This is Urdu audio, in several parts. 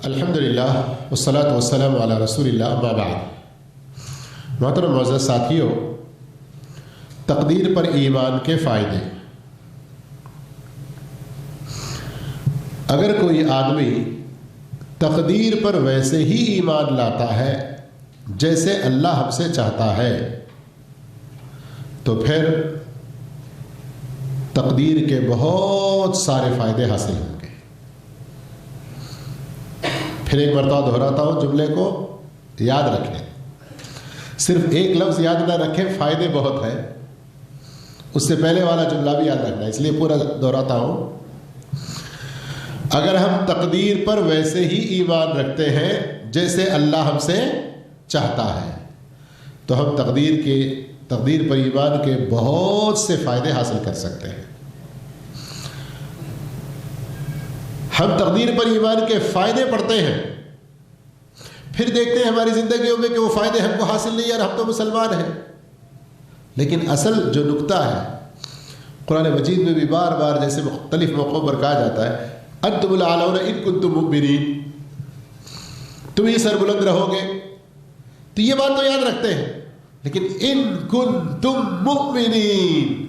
الحمدللہ والصلاۃ والسلام علی رسول اللہ اما بعد۔ محترم معزز ساتھیو، تقدیر پر ایمان کے فائدے۔ اگر کوئی آدمی تقدیر پر ویسے ہی ایمان لاتا ہے جیسے اللہ ہم سے چاہتا ہے تو پھر تقدیر کے بہت سارے فائدے حاصل ہوں گے۔ پھر ایک مرتبہ دہراتا ہوں، جملے کو یاد رکھیں، صرف ایک لفظ یاد نہ رکھیں، فائدے بہت ہیں۔ اس سے پہلے والا جملہ بھی یاد رکھنا ہے، اس لیے پورا دہراتا ہوں۔ اگر ہم تقدیر پر ویسے ہی ایمان رکھتے ہیں جیسے اللہ ہم سے چاہتا ہے تو ہم تقدیر پر ایمان کے بہت سے فائدے حاصل کر سکتے ہیں۔ ہم تقدیر پر ایمان کے فائدے پڑھتے ہیں، پھر دیکھتے ہیں ہماری زندگیوں میں کہ وہ فائدے ہم کو حاصل نہیں، اور ہم تو مسلمان ہیں۔ لیکن اصل جو نقطہ ہے، قرآن مجید میں بھی بار بار جیسے مختلف موقعوں پر کہا جاتا ہے، انتم الاعلون ان کنتم مؤمنین، تم ہی سربلند رہو گے، تو یہ بات تو یاد رکھتے ہیں، لیکن ان کنتم مؤمنین،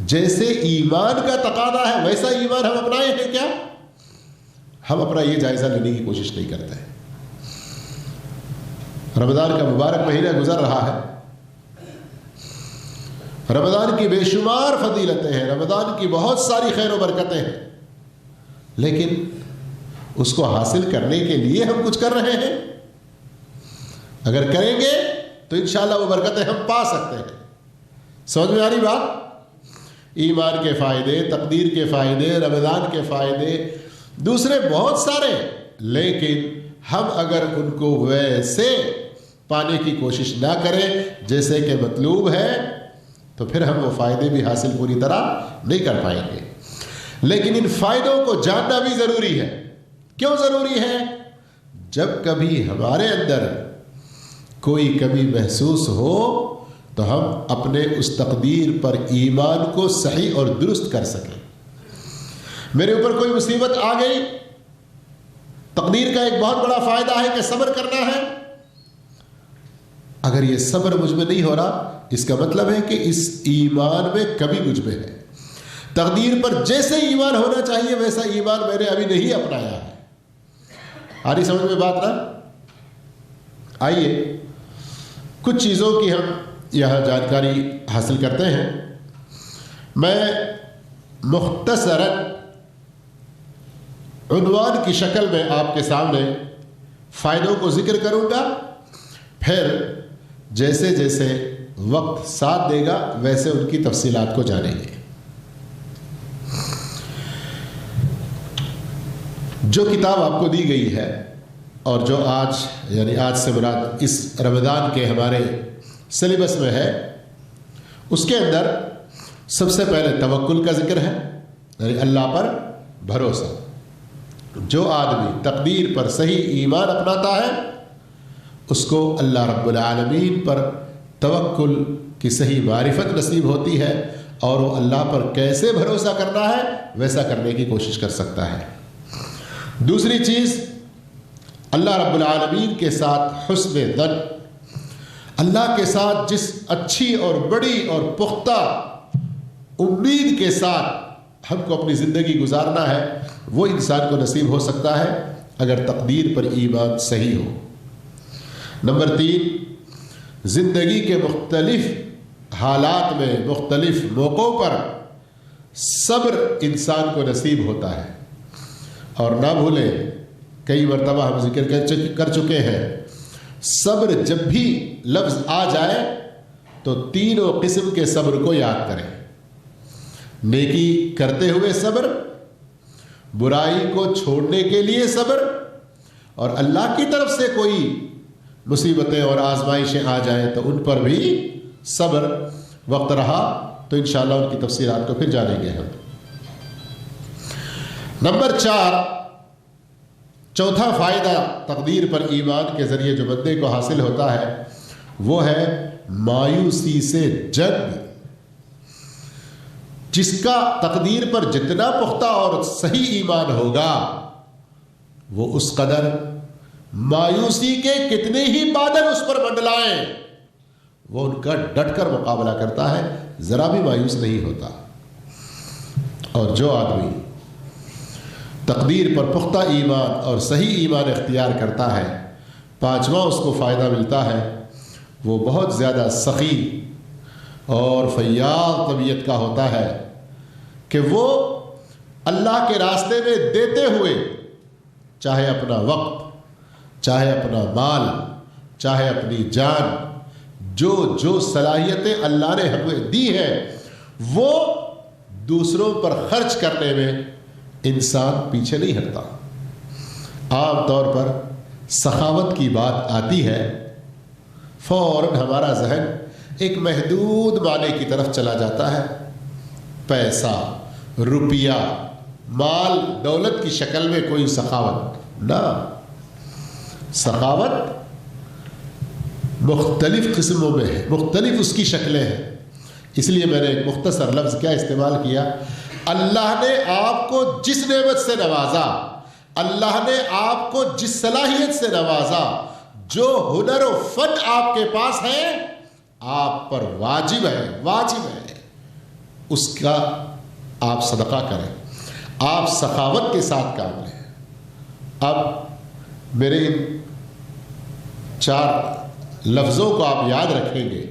جیسے ایمان کا تقاضا ہے ویسا ایمان ہم اپنائے ہیں کیا؟ ہم اپنا یہ جائزہ لینے کی کوشش نہیں کرتے ہیں۔ رمضان کا مبارک مہینہ گزر رہا ہے، رمضان کی بے شمار فضیلتیں ہیں، رمضان کی بہت ساری خیر و برکتیں ہیں، لیکن اس کو حاصل کرنے کے لیے ہم کچھ کر رہے ہیں؟ اگر کریں گے تو انشاءاللہ وہ برکتیں ہم پا سکتے ہیں۔ سمجھ میں آ رہی بات؟ ایمان کے فائدے، تقدیر کے فائدے، رمضان کے فائدے، دوسرے بہت سارے، لیکن ہم اگر ان کو ویسے پانے کی کوشش نہ کریں جیسے کہ مطلوب ہے تو پھر ہم وہ فائدے بھی حاصل پوری طرح نہیں کر پائیں گے۔ لیکن ان فائدوں کو جاننا بھی ضروری ہے۔ کیوں ضروری ہے؟ جب کبھی ہمارے اندر کوئی کمی محسوس ہو تو ہم اپنے اس تقدیر پر ایمان کو صحیح اور درست کر سکیں۔ میرے اوپر کوئی مصیبت آ گئی، تقدیر کا ایک بہت بڑا فائدہ ہے کہ صبر کرنا ہے۔ اگر یہ صبر مجھ میں نہیں ہو رہا، اس کا مطلب ہے کہ اس ایمان میں کمی مجھ میں ہے۔ تقدیر پر جیسے ایمان ہونا چاہیے ویسا ایمان میں نے ابھی نہیں اپنایا ہے۔ آ رہی سمجھ میں بات نا؟ آئیے کچھ چیزوں کی ہم یہاں جانکاری حاصل کرتے ہیں۔ میں مختصراً عنوان کی شکل میں آپ کے سامنے فائدوں کو ذکر کروں گا، پھر جیسے جیسے وقت ساتھ دے گا ویسے ان کی تفصیلات کو جانیں گے۔ جو کتاب آپ کو دی گئی ہے اور جو آج سے مراد اس رمضان کے ہمارے سلیبس میں ہے، اس کے اندر سب سے پہلے توکل کا ذکر ہے، یعنی اللہ پر بھروسہ۔ جو آدمی تقدیر پر صحیح ایمان اپناتا ہے اس کو اللہ رب العالمین پر توکل کی صحیح معرفت نصیب ہوتی ہے، اور وہ اللہ پر کیسے بھروسہ کرنا ہے ویسا کرنے کی کوشش کر سکتا ہے۔ دوسری چیز، اللہ رب العالمین کے ساتھ حسن ظن، اللہ کے ساتھ جس اچھی اور بڑی اور پختہ امید کے ساتھ ہم کو اپنی زندگی گزارنا ہے وہ انسان کو نصیب ہو سکتا ہے اگر تقدیر پر ایمان صحیح ہو۔ نمبر 3، زندگی کے مختلف حالات میں مختلف موقعوں پر صبر انسان کو نصیب ہوتا ہے۔ اور نہ بھولیں، کئی مرتبہ ہم ذکر کر چکے ہیں، صبر جب بھی لفظ آ جائے تو تینوں قسم کے صبر کو یاد کریں۔ نیکی کرتے ہوئے صبر، برائی کو چھوڑنے کے لیے صبر، اور اللہ کی طرف سے کوئی مصیبتیں اور آزمائشیں آ جائیں تو ان پر بھی صبر۔ وقت رہا تو انشاءاللہ ان کی تفصیلات کو پھر جانیں گے ہم۔ نمبر 4، چوتھا فائدہ تقدیر پر ایمان کے ذریعے جو بندے کو حاصل ہوتا ہے وہ ہے مایوسی سے جنگ۔ جس کا تقدیر پر جتنا پختہ اور صحیح ایمان ہوگا وہ اس قدر مایوسی کے کتنے ہی بادل اس پر منڈلائیں وہ ان کا ڈٹ کر مقابلہ کرتا ہے، ذرا بھی مایوس نہیں ہوتا۔ اور جو آدمی تقدیر پر پختہ ایمان اور صحیح ایمان اختیار کرتا ہے، پانچواں اس کو فائدہ ملتا ہے، وہ بہت زیادہ سخی اور فیاض طبیعت کا ہوتا ہے کہ وہ اللہ کے راستے میں دیتے ہوئے، چاہے اپنا وقت، چاہے اپنا مال، چاہے اپنی جان، جو صلاحیتیں اللہ نے ہمیں دی ہیں وہ دوسروں پر خرچ کرنے میں انسان پیچھے نہیں ہٹتا۔ عام طور پر سخاوت کی بات آتی ہے، فوراً ہمارا ذہن ایک محدود معنی کی طرف چلا جاتا ہے، پیسہ، روپیہ، مال، دولت کی شکل میں کوئی سخاوت نہ۔ سخاوت مختلف قسموں میں ہے، مختلف اس کی شکلیں ہیں۔ اس لیے میں نے ایک مختصر لفظ کیا استعمال کیا، اللہ نے آپ کو جس نعمت سے نوازا، اللہ نے آپ کو جس صلاحیت سے نوازا، جو ہنر و فن آپ کے پاس ہے، آپ پر واجب ہے اس کا آپ صدقہ کریں، آپ سخاوت کے ساتھ کام لیں۔ اب میرے ان 4 لفظوں کو آپ یاد رکھیں گے،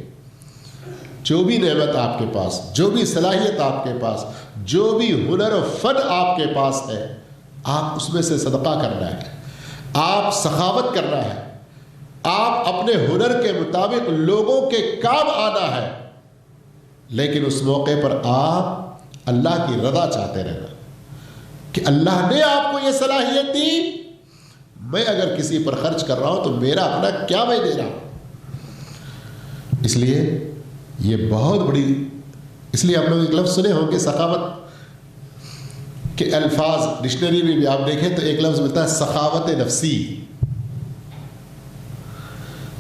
جو بھی نعمت آپ کے پاس، جو بھی صلاحیت آپ کے پاس، جو بھی ہنر و فن آپ کے پاس ہے، آپ اس میں سے صدقہ کرنا ہے، آپ سخاوت کرنا ہے، آپ اپنے ہنر کے مطابق لوگوں کے کام آنا ہے، لیکن اس موقع پر آپ اللہ کی رضا چاہتے رہنا کہ اللہ نے آپ کو یہ صلاحیت دی، میں اگر کسی پر خرچ کر رہا ہوں تو میرا اپنا کیا میں دے رہا ہوں۔ اس لیے یہ بہت بڑی، اس لیے آپ لوگ ایک لفظ سنے ہوں گے سخاوت کے الفاظ ڈکشنری میں بھی آپ دیکھیں تو ایک لفظ ملتا ہے سخاوت نفسی۔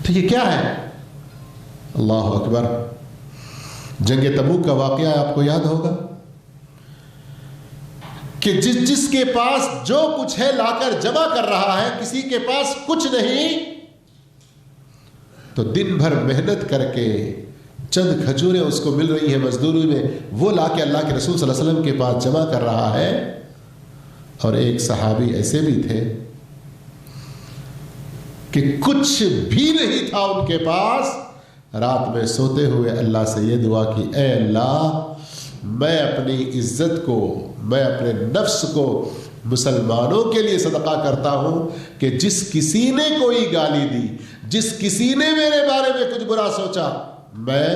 تو یہ کیا ہے؟ اللہ اکبر، جنگ تبوک کا واقعہ آپ کو یاد ہوگا کہ جس کے پاس جو کچھ ہے لا کر جمع کر رہا ہے، کسی کے پاس کچھ نہیں، تو دن بھر محنت کر کے چند کھجوریں اس کو مل رہی ہیں مزدوری میں، وہ لا کے اللہ کے رسول صلی اللہ علیہ وسلم کے پاس جمع کر رہا ہے۔ اور ایک صحابی ایسے بھی تھے کہ کچھ بھی نہیں تھا ان کے پاس، رات میں سوتے ہوئے اللہ سے یہ دعا کی، اے اللہ میں اپنی عزت کو، میں اپنے نفس کو مسلمانوں کے لیے صدقہ کرتا ہوں کہ جس کسی نے کوئی گالی دی، جس کسی نے میرے بارے میں کچھ برا سوچا، میں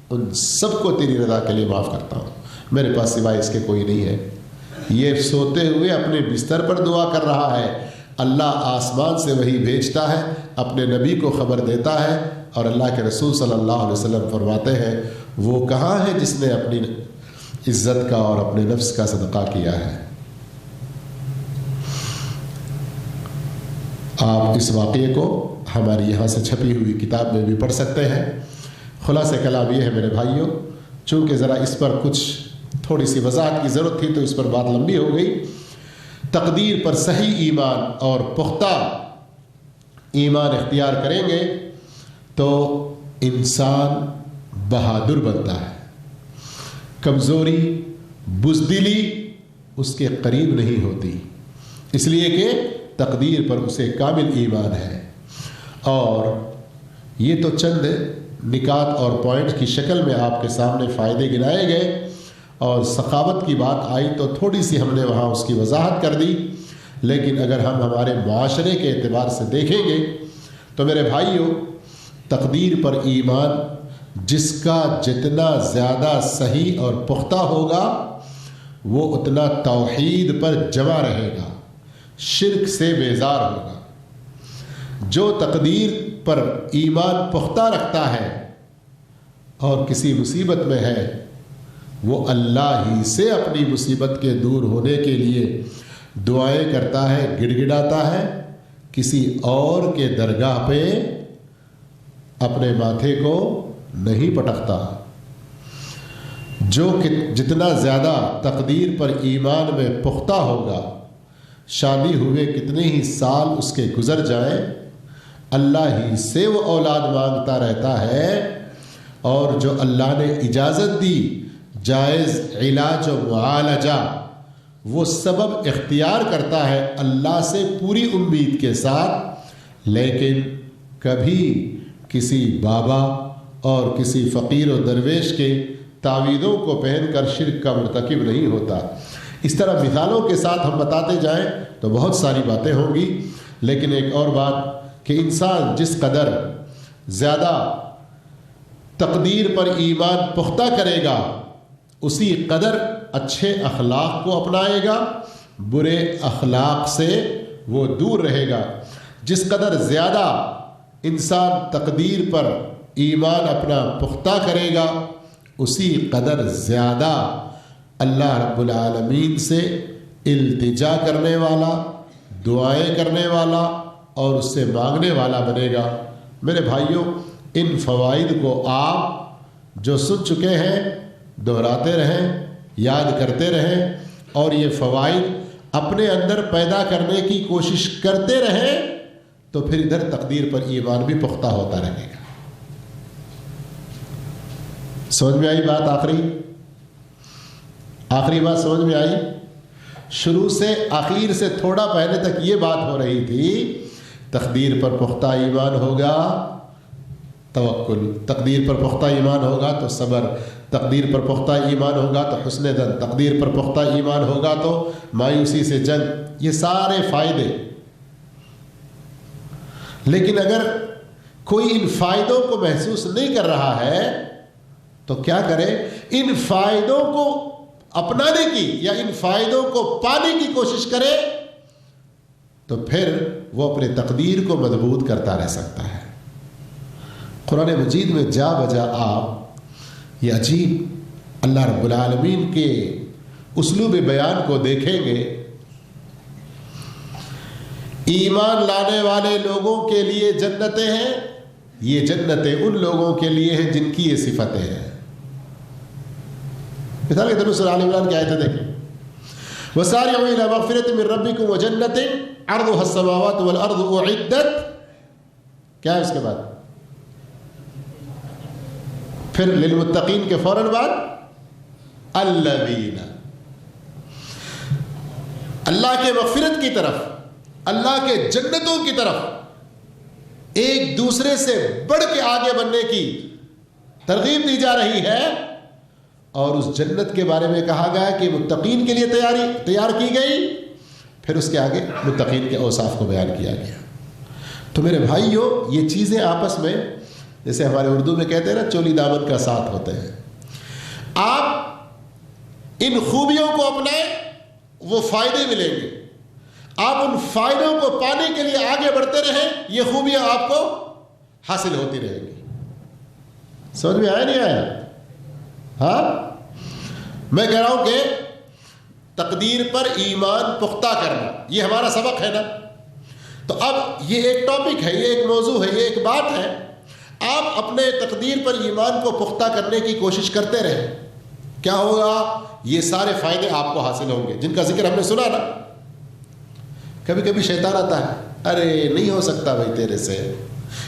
ان سب کو تیری رضا کے لیے معاف کرتا ہوں، میرے پاس سوائے اس کے کوئی نہیں ہے۔ یہ سوتے ہوئے اپنے بستر پر دعا کر رہا ہے، اللہ آسمان سے وہی بھیجتا ہے، اپنے نبی کو خبر دیتا ہے، اور اللہ کے رسول صلی اللہ علیہ وسلم فرماتے ہیں وہ کہاں ہے جس نے اپنی عزت کا اور اپنے نفس کا صدقہ کیا ہے۔ آپ اس واقعے کو ہماری یہاں سے چھپی ہوئی کتاب میں بھی پڑھ سکتے ہیں۔ خلاصہ کلام یہ ہے میرے بھائیوں، چونکہ ذرا اس پر کچھ تھوڑی سی وضاحت کی ضرورت تھی تو اس پر بات لمبی ہو گئی۔ تقدیر پر صحیح ایمان اور پختہ ایمان اختیار کریں گے تو انسان بہادر بنتا ہے، کمزوری، بزدلی اس کے قریب نہیں ہوتی، اس لیے کہ تقدیر پر اسے کامل ایمان ہے۔ اور یہ تو چند نکات اور پوائنٹ کی شکل میں آپ کے سامنے فائدے گنائے گئے، اور سخاوت کی بات آئی تو تھوڑی سی ہم نے وہاں اس کی وضاحت کر دی، لیکن اگر ہم ہمارے معاشرے کے اعتبار سے دیکھیں گے تو میرے بھائیوں، تقدیر پر ایمان جس کا جتنا زیادہ صحیح اور پختہ ہوگا وہ اتنا توحید پر جمع رہے گا، شرک سے بیزار ہوگا۔ جو تقدیر پر ایمان پختہ رکھتا ہے اور کسی مصیبت میں ہے، وہ اللہ ہی سے اپنی مصیبت کے دور ہونے کے لیے دعائیں کرتا ہے، گڑ گڑاتا ہے، کسی اور کے درگاہ پہ اپنے ماتھے کو نہیں پٹکتا۔ جو کہ جتنا زیادہ تقدیر پر ایمان میں پختہ ہوگا، شادی ہوئے کتنے ہی سال اس کے گزر جائیں، اللہ ہی سے وہ اولاد مانگتا رہتا ہے، اور جو اللہ نے اجازت دی جائز علاج و معالجہ، وہ سبب اختیار کرتا ہے اللہ سے پوری امید کے ساتھ، لیکن کبھی کسی بابا اور کسی فقیر و درویش کے تعویذوں کو پہن کر شرک کا مرتکب نہیں ہوتا۔ اس طرح مثالوں کے ساتھ ہم بتاتے جائیں تو بہت ساری باتیں ہوں گی، لیکن ایک اور بات کہ انسان جس قدر زیادہ تقدیر پر ایمان پختہ کرے گا، اسی قدر اچھے اخلاق کو اپنائے گا، برے اخلاق سے وہ دور رہے گا۔ جس قدر زیادہ انسان تقدیر پر ایمان اپنا پختہ کرے گا، اسی قدر زیادہ اللہ رب العالمین سے التجا کرنے والا، دعائیں کرنے والا اور اس سے مانگنے والا بنے گا۔ میرے بھائیوں، ان فوائد کو آپ جو سن چکے ہیں دہراتے رہیں، یاد کرتے رہیں، اور یہ فوائد اپنے اندر پیدا کرنے کی کوشش کرتے رہیں، تو پھر ادھر تقدیر پر ایمان بھی پختہ ہوتا رہے گا۔ سمجھ میں آئی بات؟ آخری بات سمجھ میں آئی؟ شروع سے آخر سے تھوڑا پہلے تک یہ بات ہو رہی تھی، تقدیر پر پختہ ایمان ہوگا توکل، تقدیر پر پختہ ایمان ہوگا تو صبر، تقدیر پر پختہ ایمان ہوگا تو حسن دن، تقدیر پر پختہ ایمان ہوگا تو مایوسی سے جنگ، یہ سارے فائدے۔ لیکن اگر کوئی ان فائدوں کو محسوس نہیں کر رہا ہے تو کیا کرے؟ ان فائدوں کو اپنانے کی یا ان فائدوں کو پانے کی کوشش کرے، تو پھر وہ اپنے تقدیر کو مضبوط کرتا رہ سکتا ہے۔ قرآن مجید میں جا بجا آپ یہ عجیب اللہ رب العالمین کے اسلوب بیان کو دیکھیں گے۔ ایمان لانے والے لوگوں کے لیے جنتیں ہیں، یہ جنتیں ان لوگوں کے لیے ہیں جن کی یہ صفتیں ہیں۔ مثال کے طور پر سورہ آل عمران کی آیتیں دیکھیں، وَسَارِعُوا إِلَىٰ مَغْفِرَةٍ مِّن رَّبِّكُمْ وَجَنَّةٍ عَرْضُهَا السَّمَاوَاتُ وَالْأَرْضُ أُعِدَّتْ، کیا ہے اس کے بعد؟ پھر للمتقین کے فوراً بعد الذین، اللہ کے مغفرت کی طرف، اللہ کے جنتوں کی طرف ایک دوسرے سے بڑھ کے آگے بڑھنے کی ترغیب دی جا رہی ہے، اور اس جنت کے بارے میں کہا گیا کہ متقین کے لیے تیار کی گئی، پھر اس کے آگے متقین کے اوصاف کو بیان کیا گیا۔ تو میرے بھائیوں، یہ چیزیں آپس میں جیسے ہمارے اردو میں کہتے ہیں نا، چولی دامن کا ساتھ ہوتے ہیں۔ آپ ان خوبیوں کو اپنائیں، وہ فائدے ملیں گے۔ آپ ان فائدوں کو پانے کے لیے آگے بڑھتے رہیں، یہ خوبیاں آپ کو حاصل ہوتی رہیں گی۔ سمجھ میں آیا نہیں آیا؟ ہاں، میں کہہ رہا ہوں کہ تقدیر پر ایمان پختہ کرنا، یہ ہمارا سبق ہے نا۔ تو اب یہ ایک ٹاپک ہے، یہ ایک موضوع ہے، یہ ایک بات ہے۔ آپ اپنے تقدیر پر ایمان کو پختہ کرنے کی کوشش کرتے رہیں، کیا ہوگا؟ یہ سارے فائدے آپ کو حاصل ہوں گے جن کا ذکر ہم نے سنا نا۔ کبھی کبھی شیطان آتا ہے، ارے نہیں ہو سکتا بھائی تیرے سے،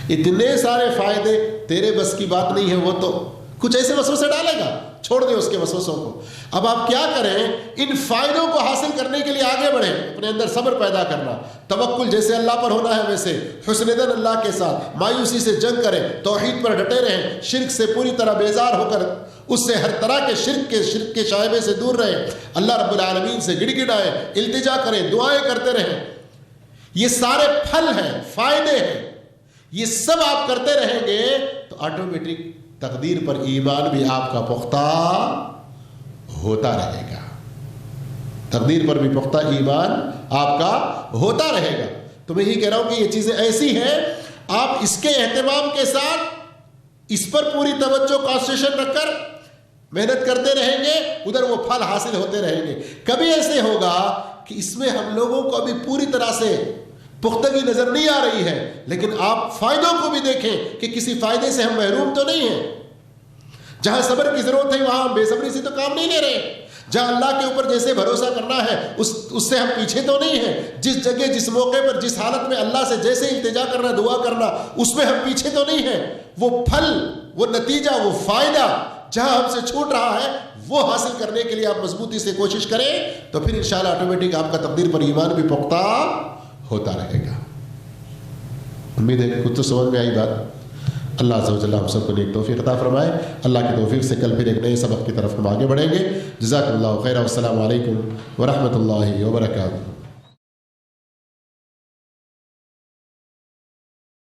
اتنے سارے فائدے تیرے بس کی بات نہیں ہے، وہ تو کچھ ایسے وسوسے ڈالے گا، چھوڑ دیں اس کے وسوسوں کو۔ اب آپ کیا کریں؟ ان فائدوں کو حاصل کرنے کے لیے آگے بڑھیں، اپنے اندر صبر پیدا کرنا، توکل جیسے اللہ پر ہونا ہے ویسے، حسن دن اللہ کے ساتھ، مایوسی سے جنگ کریں، توحید پر ڈٹے رہیں، شرک سے پوری طرح بیزار ہو کر اس سے ہر طرح کے شرک کے شائبے سے دور رہیں، اللہ رب العالمین سے گڑ گڑائیں، التجا کریں، دعائیں کرتے رہیں۔ یہ سارے پھل ہیں، فائدے ہیں، یہ سب آپ کرتے رہیں گے تو آٹومیٹک تقدیر پر ایمان بھی آپ کا پختہ ہوتا رہے گا، تقدیر پر بھی پختہ ایمان آپ کا ہوتا رہے گا۔ تو میں یہ کہہ رہا ہوں کہ یہ چیزیں ایسی ہیں، آپ اس کے اہتمام کے ساتھ اس پر پوری توجہ کنسنٹریشن رکھ کر محنت کرتے رہیں گے، ادھر وہ پھل حاصل ہوتے رہیں گے۔ کبھی ایسے ہوگا کہ اس میں ہم لوگوں کو ابھی پوری طرح سے پختگی نظر نہیں آ رہی ہے، لیکن آپ فائدوں کو بھی دیکھیں کہ کسی فائدے سے ہم محروم تو نہیں ہیں۔ جہاں صبر کی ضرورت ہے وہاں ہم بے صبری سے تو کام نہیں لے رہے، جہاں اللہ کے اوپر جیسے بھروسہ کرنا ہے اس سے ہم پیچھے تو نہیں ہیں. جس جگہ جس موقع پر جس حالت میں اللہ سے جیسے التجا کرنا دعا کرنا اس میں ہم پیچھے تو نہیں ہیں. وہ پھل وہ نتیجہ وہ فائدہ جہاں ہم سے چھوٹ رہا ہے وہ حاصل کرنے کے لیے آپ مضبوطی سے کوشش کریں تو پھر انشاءاللہ آٹومیٹک آپ کا تقدیر پر ایمان بھی پختہ ہوتا رہے گا. امید ہے کچھ تو سمجھ میں آئی بات. اللہ عز و جل ہم سب کو نیک توفیق عطا فرمائے. اللہ کی توفیق سے کل پھر ایک نئے سبق کی طرف ہم آگے بڑھیں گے. جزاک اللہ خیر. والسلام علیکم ورحمۃ اللہ وبرکاتہ.